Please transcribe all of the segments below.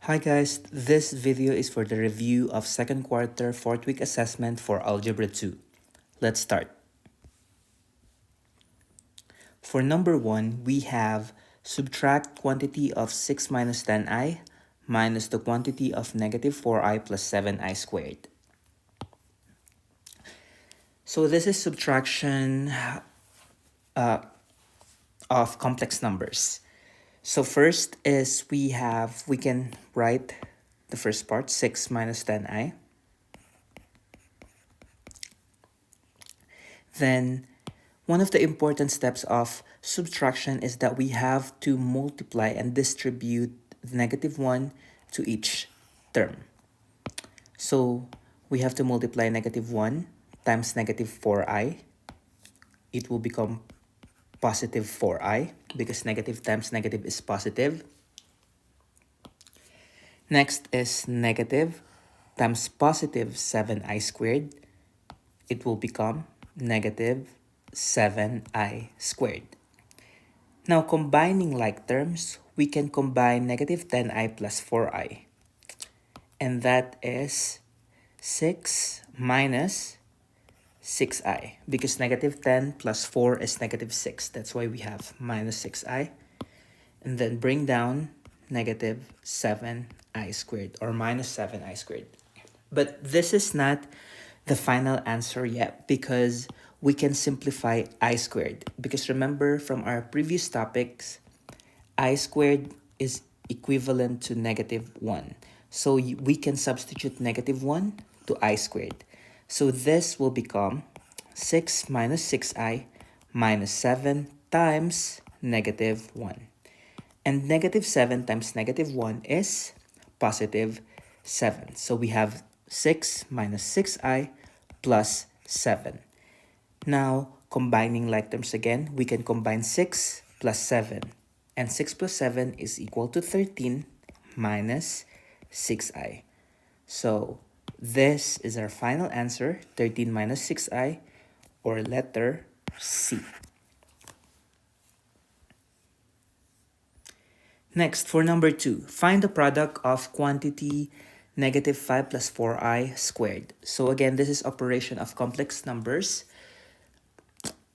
Hi guys, this video is for the review of second quarter 4th week assessment for Algebra 2. Let's start. For number 1, we have subtract quantity of 6 minus 10i minus the quantity of negative 4i plus 7i squared. So this is subtraction of complex numbers. So first is we can write the first part, 6 minus 10i. Then one of the important steps of subtraction is that we have to multiply and distribute negative 1 to each term. So we have to multiply negative 1 times negative 4i. It will become positive 4i because negative times negative is positive. Next is negative times positive 7i squared. It will become negative 7i squared. Now, combining like terms, we can combine negative 10i plus 4i. And that is 6 minus 6i. Because negative 10 plus 4 is negative 6. That's why we have minus 6i. And then bring down negative 7i squared or minus 7i squared. But this is not the final answer yet because we can simplify I squared. Because remember from our previous topics, I squared is equivalent to negative 1. So we can substitute negative 1 to I squared. So this will become 6 minus 6i minus 7 times negative 1. And negative 7 times negative 1 is positive 7. So we have 6 minus 6i plus 7. Now, combining like terms again, we can combine 6 plus 7. And 6 plus 7 is equal to 13 minus 6i. So this is our final answer, 13 minus 6i, or letter C. Next, for number 2, find the product of quantity negative 5 plus 4i squared. So again, this is operation of complex numbers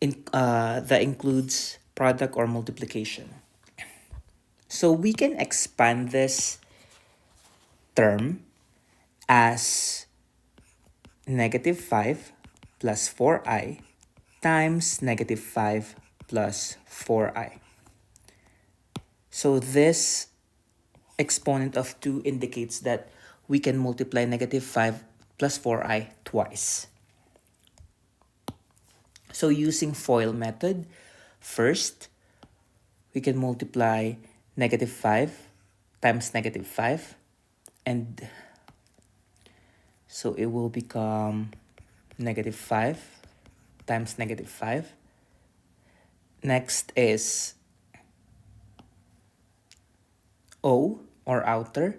that includes product or multiplication. So we can expand this term as negative 5 plus 4i times negative 5 plus 4i. So this exponent of 2 indicates that we can multiply negative 5 plus 4i twice. So using FOIL method, first, we can multiply negative 5 times negative 5. And so it will become negative 5 times negative 5. Next is O, or outer,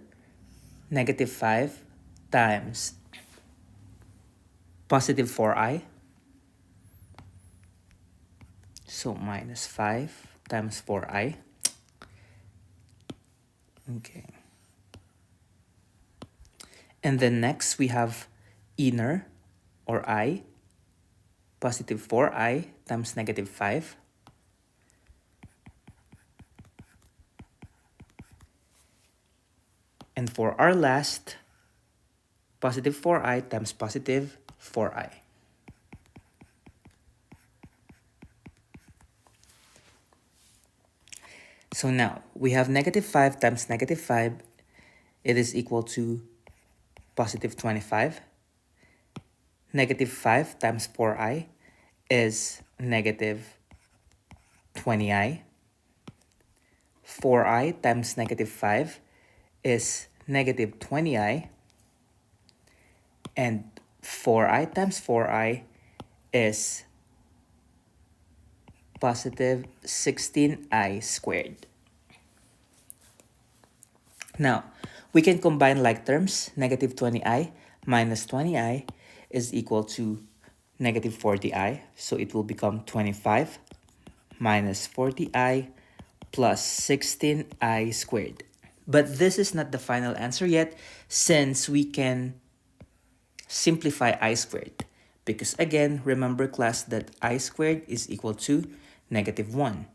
negative 5 times positive 4i. So minus 5 times 4i. Okay. And then next we have inner, or I, positive 4i times negative 5. And for our last, positive 4i times positive 4i. So now, we have negative 5 times negative 5. It is equal to positive 25. Negative 5 times 4i is negative 20i. 4i times negative 5 is negative 20i. And 4i times 4i is positive 16i squared. Now, we can combine like terms. Negative 20i minus 20i is equal to negative 40i. So it will become 25 minus 40i plus 16i squared. But this is not the final answer yet, since we can simplify I squared. Because again, remember class that I squared is equal to -1.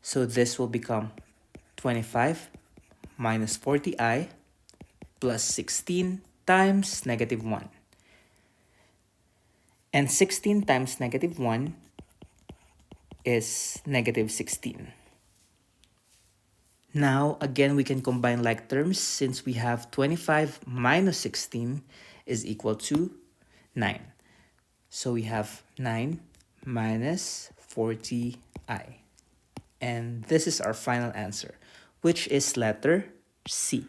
So this will become 25 minus 40i plus 16 times -1. And 16 times -1 is -16. Now, again, we can combine like terms since we have 25 minus 16 is equal to 9. So we have 9 minus 40i. And this is our final answer, which is letter C.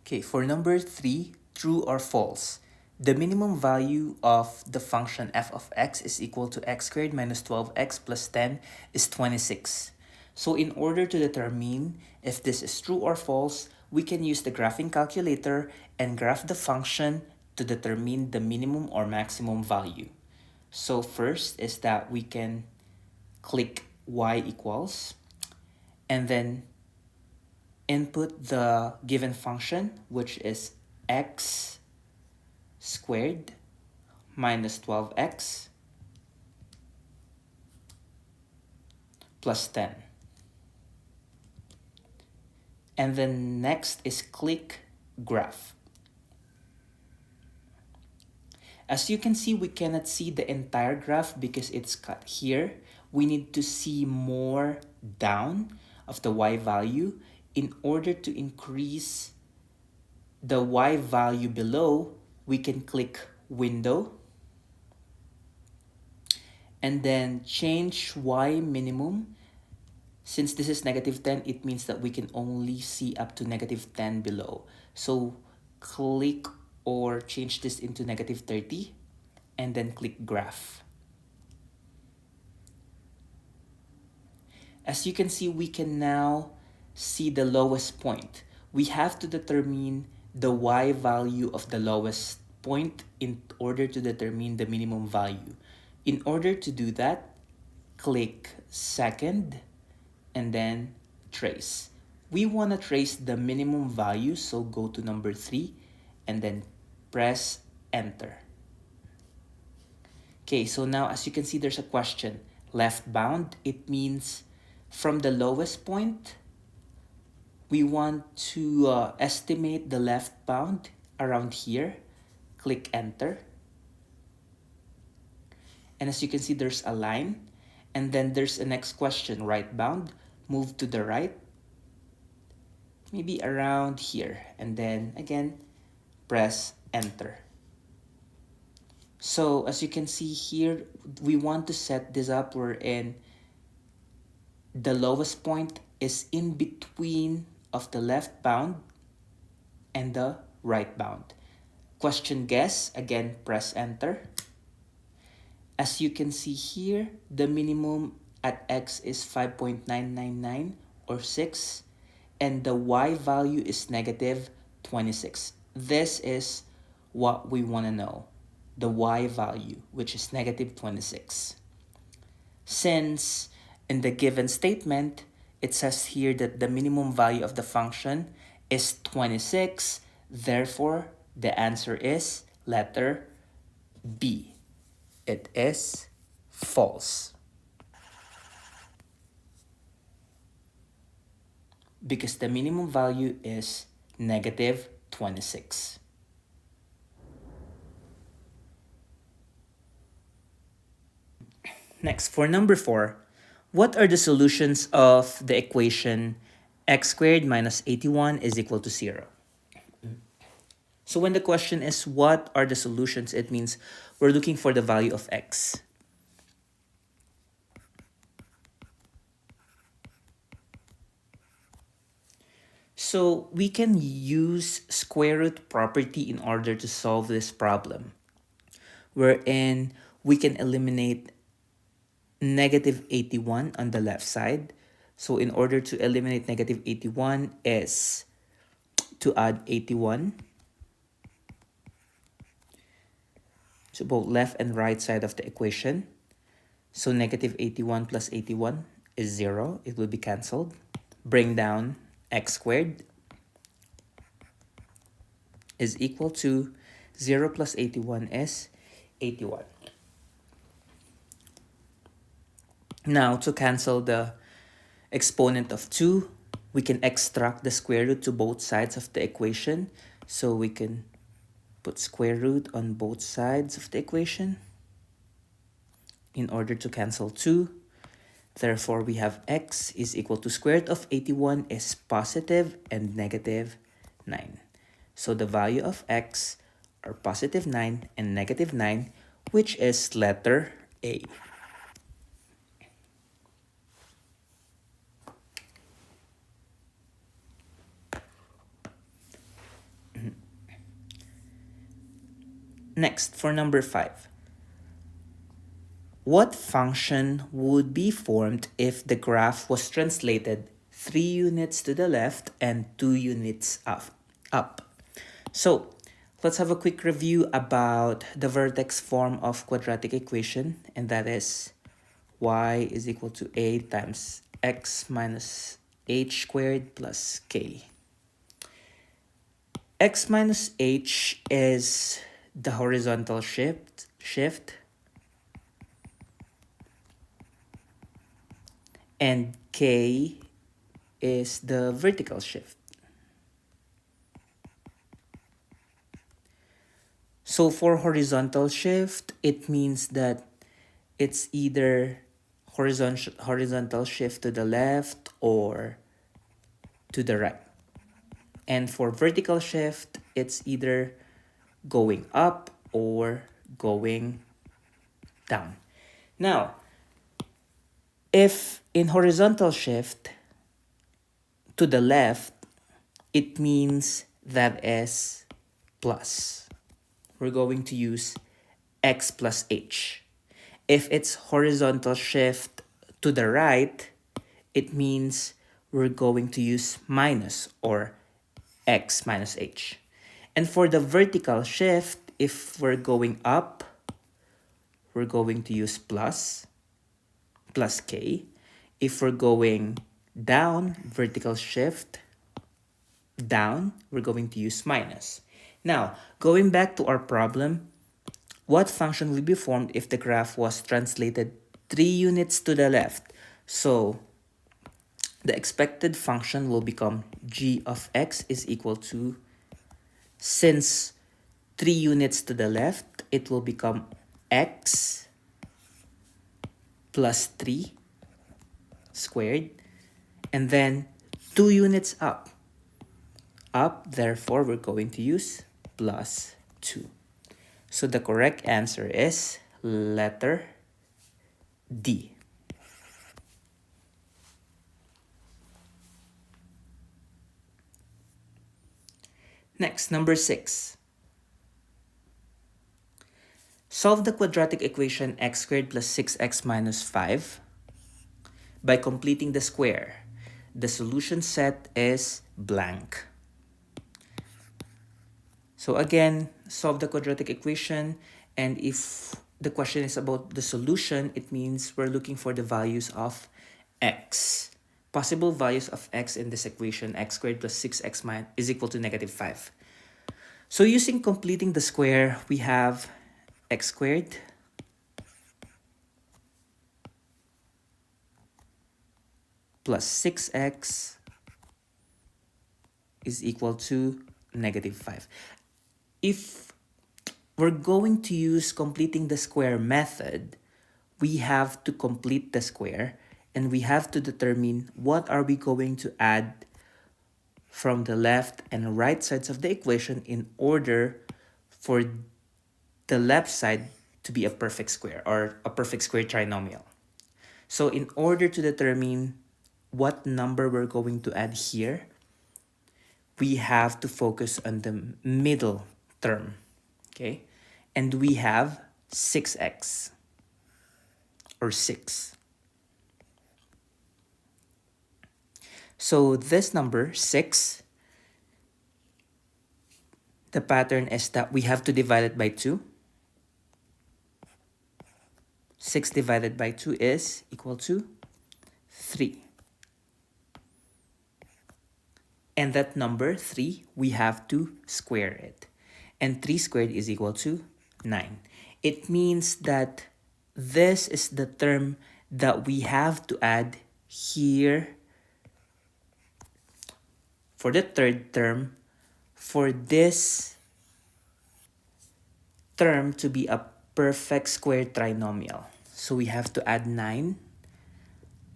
Okay, for number 3, true or false. The minimum value of the function f of x is equal to x squared minus 12x plus 10 is 26. So in order to determine if this is true or false, we can use the graphing calculator and graph the function to determine the minimum or maximum value. So first is that we can click y equals and then input the given function, which is x squared minus 12x plus 10. And then next is click graph. As you can see, we cannot see the entire graph because it's cut here. We need to see more down of the y value in order to increase the y value below. We can click window and then change y minimum. Since this is -10, it means that we can only see up to -10 below. So click or change this into -30 and then click graph. As you can see, we can now see the lowest point. We have to determine the y value of the lowest point in order to determine the minimum value. In order to do that, click second and then trace. We want to trace the minimum value, so go to number 3 and then press enter. Okay, so now as you can see, there's a question. Left bound, it means from the lowest point, we want to estimate the left bound around here. Click enter. And as you can see, there's a line. And then there's a next question, right bound. Move to the right, maybe around here. And then again, press enter. So as you can see here, we want to set this up wherein the lowest point is in between of the left bound and the right bound. Question guess, again, press enter. As you can see here, the minimum at x is 5.999 or 6, and the y value is -26. This is what we want to know, the y value, which is -26. Since in the given statement, it says here that the minimum value of the function is 26, therefore the answer is letter B. It is false. Because the minimum value is -26. Next, for number 4, what are the solutions of the equation x squared minus 81 is equal to 0? So when the question is what are the solutions, it means we're looking for the value of x. So we can use square root property in order to solve this problem, wherein we can eliminate negative 81 on the left side. So in order to eliminate negative 81 is to add 81 to both left and right side of the equation. So negative 81 plus 81 is 0. It will be cancelled. Bring down x squared is equal to 0 plus 81 is 81. Now, to cancel the exponent of 2, we can extract the square root to both sides of the equation. So we can put square root on both sides of the equation in order to cancel 2. Therefore, we have x is equal to square root of 81 is positive and negative 9. So the value of x are positive 9 and negative 9, which is letter A. Next, for number 5. What function would be formed if the graph was translated 3 units to the left and 2 units up? So, let's have a quick review about the vertex form of quadratic equation, and that is y is equal to a times x minus h squared plus k. X minus h is the horizontal shift, and k is the vertical shift. So for horizontal shift, it means that it's either horizontal shift to the left or to the right. And for vertical shift, it's either going up or going down. Now, if in horizontal shift to the left, it means that is plus. We're going to use x plus h. If it's horizontal shift to the right, it means we're going to use minus or x minus h. And for the vertical shift, if we're going up, we're going to use plus k. If we're going down, vertical shift, down, we're going to use minus. Now, going back to our problem, what function will be formed if the graph was translated 3 units to the left? So, the expected function will become g of x is equal to, since 3 units to the left, it will become x plus 3 squared, and then 2 units up, therefore we're going to use plus 2. So the correct answer is letter D. Next, number 6. Solve the quadratic equation x squared plus 6x minus 5 by completing the square. The solution set is blank. So again, solve the quadratic equation, and if the question is about the solution, it means we're looking for the values of x. Possible values of x in this equation, x squared plus 6x is equal to negative 5. So using completing the square, we have x squared plus 6x is equal to negative 5. If we're going to use completing the square method, we have to complete the square and we have to determine what are we going to add from the left and right sides of the equation in order for the left side to be a perfect square or a perfect square trinomial. So in order to determine what number we're going to add here, we have to focus on the middle term, okay? And we have 6x, or 6. So this number, 6, the pattern is that we have to divide it by 2. 6 divided by 2 is equal to 3. And that number, 3, we have to square it. And 3 squared is equal to 9. It means that this is the term that we have to add here for the third term, for this term to be a perfect square trinomial. So we have to add 9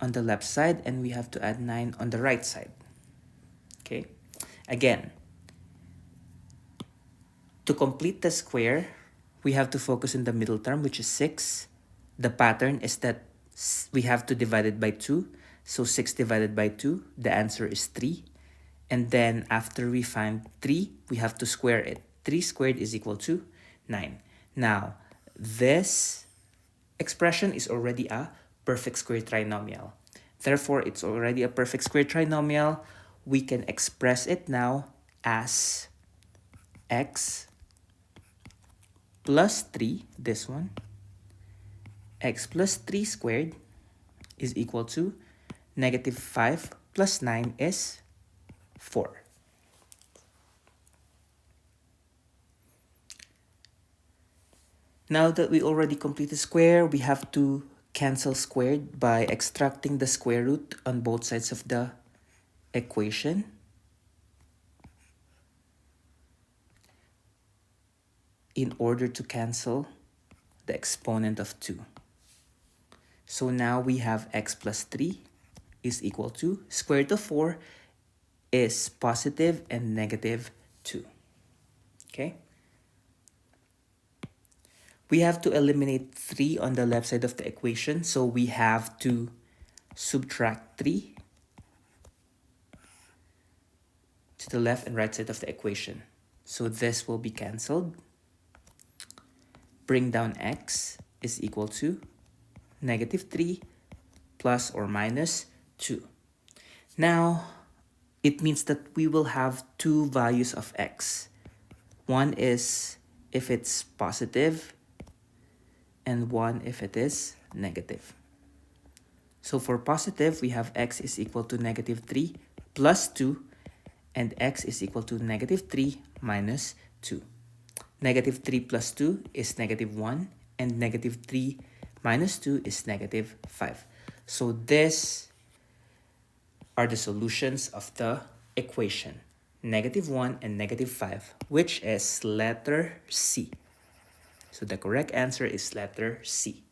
on the left side and we have to add 9 on the right side. Okay, again, to complete the square, we have to focus on the middle term, which is 6. The pattern is that we have to divide it by 2. So 6 divided by 2, the answer is 3. And then after we find 3, we have to square it. 3 squared is equal to 9. Now, this expression is already a perfect square trinomial. Therefore, it's already a perfect square trinomial. We can express it now as x plus 3, this one, x plus 3 squared is equal to negative 5 plus 9 is 4. Now that we already completed square, we have to cancel squared by extracting the square root on both sides of the equation. In order to cancel the exponent of 2. So now we have x plus 3 is equal to square root of 4 is positive and negative 2. Okay? We have to eliminate 3 on the left side of the equation, so we have to subtract 3 to the left and right side of the equation. So this will be cancelled. Bring down x is equal to negative 3 plus or minus 2. Now, it means that we will have two values of x. One is if it's positive and one if it is negative. So for positive, we have x is equal to negative 3 plus 2 and x is equal to negative 3 minus 2. Negative 3 plus 2 is negative 1 and negative 3 minus 2 is negative 5. So these are the solutions of the equation, negative 1 and negative 5, which is letter C. So the correct answer is letter C.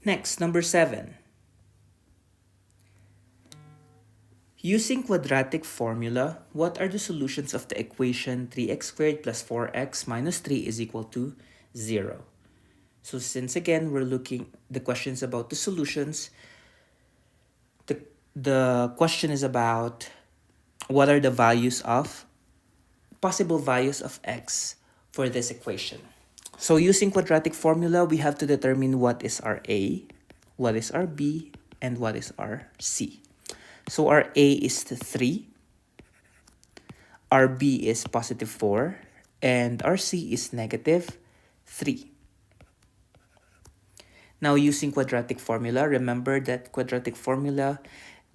Next, number 7. Using quadratic formula, what are the solutions of the equation 3x squared plus 4x minus 3 is equal to 0? So since again, we're looking, the question is about the solutions. The question is about what are the values of, possible values of x for this equation. So using quadratic formula, we have to determine what is our a, what is our b, and what is our c. So our a is 3, our b is positive 4, and our c is negative 3. Now using quadratic formula, remember that quadratic formula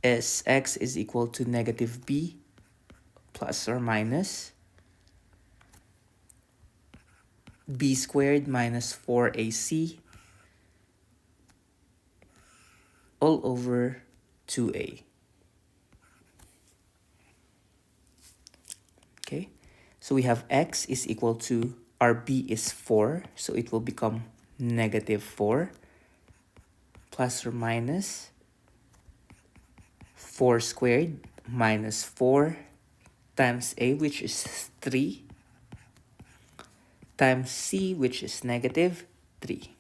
is x is equal to negative b plus or minus b squared minus 4ac all over 2a. Okay, so we have x is equal to, our b is 4, so it will become negative 4 plus or minus 4 squared minus 4 times a, which is 3, times c, which is negative 3.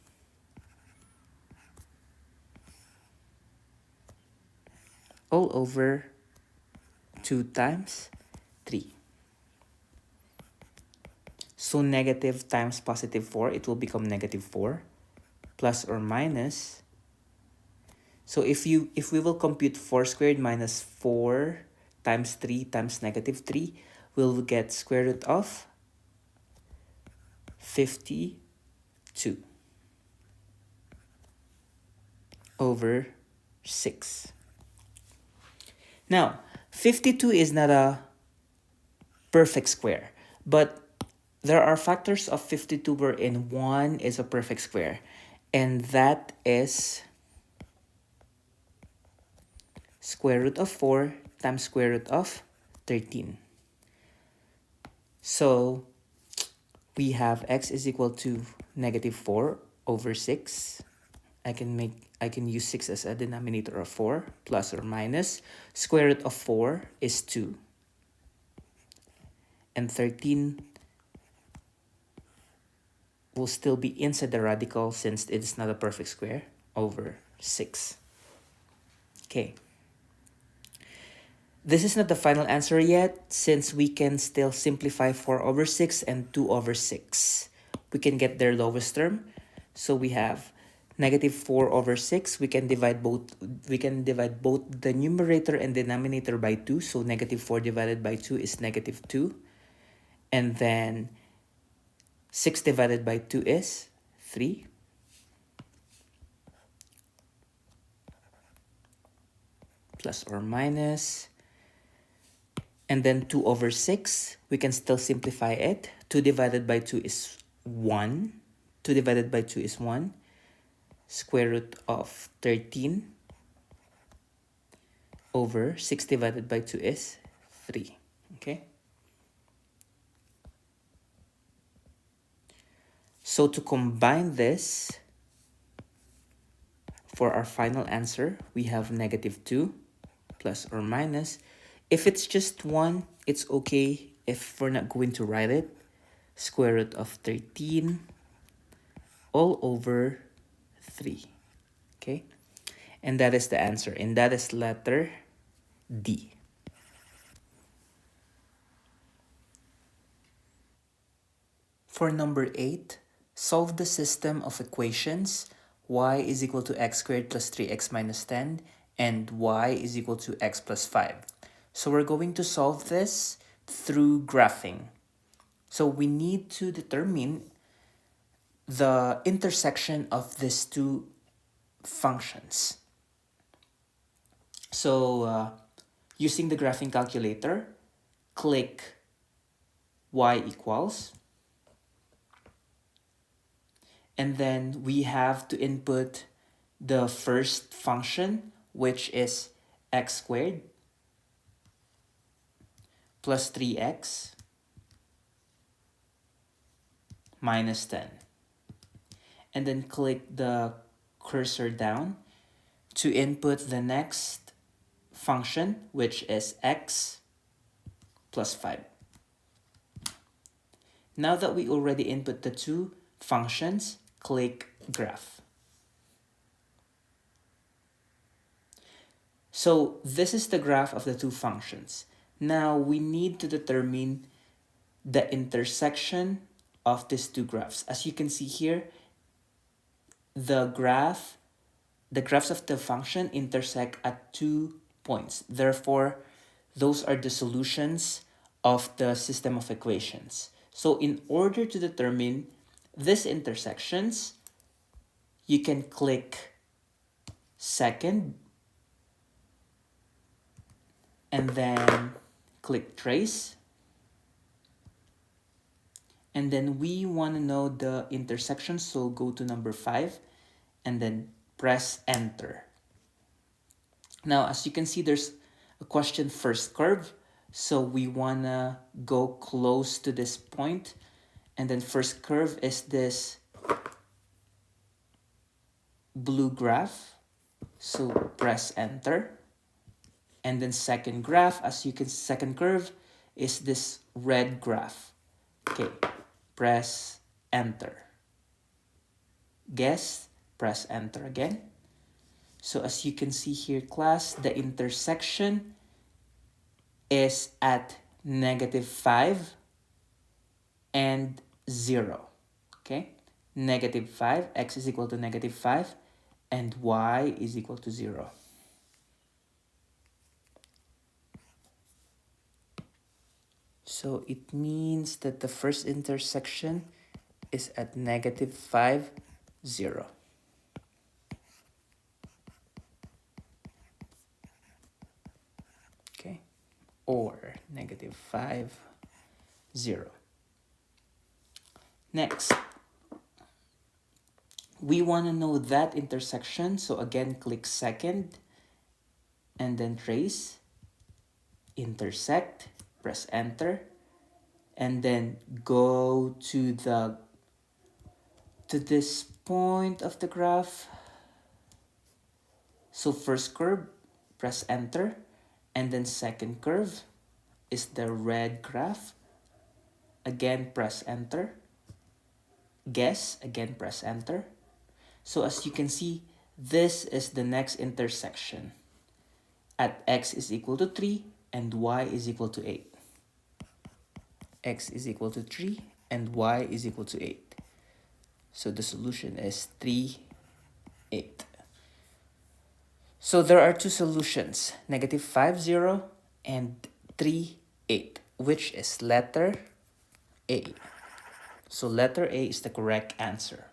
All over 2 times 3. So negative times positive 4, it will become negative 4 plus or minus. So if we will compute 4 squared minus 4 times 3 times negative 3, we'll get square root of 52 over 6. Now, 52 is not a perfect square, but there are factors of 52 wherein 1 is a perfect square, and that is square root of 4 times square root of 13. So we have x is equal to negative 4 over 6. I can use 6 as a denominator of 4, plus or minus. Square root of 4 is 2. And 13 will still be inside the radical since it is not a perfect square, over 6. Okay. This is not the final answer yet, since we can still simplify 4 over 6 and 2 over 6. We can get their lowest term. So we have negative 4 over 6. We can divide both the numerator and denominator by 2. So negative 4 divided by 2 is negative 2. And then 6 divided by 2 is 3. Plus or minus. And then 2 over 6, we can still simplify it. 2 divided by 2 is 1. 2 divided by 2 is 1. Square root of 13 over 6 divided by 2 is 3. Okay? So to combine this, for our final answer, we have negative 2 plus or minus. If it's just 1, it's okay if we're not going to write it. Square root of 13 all over 3. Okay? And that is the answer. And that is letter D. For number 8, solve the system of equations y is equal to x squared plus 3x minus 10 and y is equal to x plus 5. So we're going to solve this through graphing. So we need to determine the intersection of these two functions. So using the graphing calculator, click y equals. And then we have to input the first function, which is x squared plus 3x minus 10. And then click the cursor down to input the next function, which is x plus 5. Now that we already input the two functions, click graph. So this is the graph of the two functions. Now we need to determine the intersection of these two graphs. As you can see here, the graphs of the function intersect at 2 points. Therefore, those are the solutions of the system of equations. So in order to determine these intersections, you can click second and then click trace. And then we want to know the intersection, so go to number 5 and then press enter. Now, as you can see, there's a question first curve. So we want to go close to this point. And then first curve is this blue graph. So press enter. And then second graph, as you can see, second curve is this red graph. Okay, press enter. Guess, press enter again. So as you can see here, class, the intersection is at -5 and 0. Okay? Negative 5, x is equal to negative 5, and y is equal to 0. So it means that the first intersection is at negative 5, 0. Okay? Or negative 5, 0. Next, we want to know that intersection. So again, click second and then trace, intersect, press enter, and then go to this point of the graph. So first curve, press enter, and then second curve is the red graph. Again, press enter. Guess, again, press enter. So as you can see, this is the next intersection at x is equal to 3 and y is equal to 8. X is equal to 3 and y is equal to 8. So the solution is 3, 8. So there are two solutions, negative 5, 0 and 3, 8, which is letter A. So letter A is the correct answer.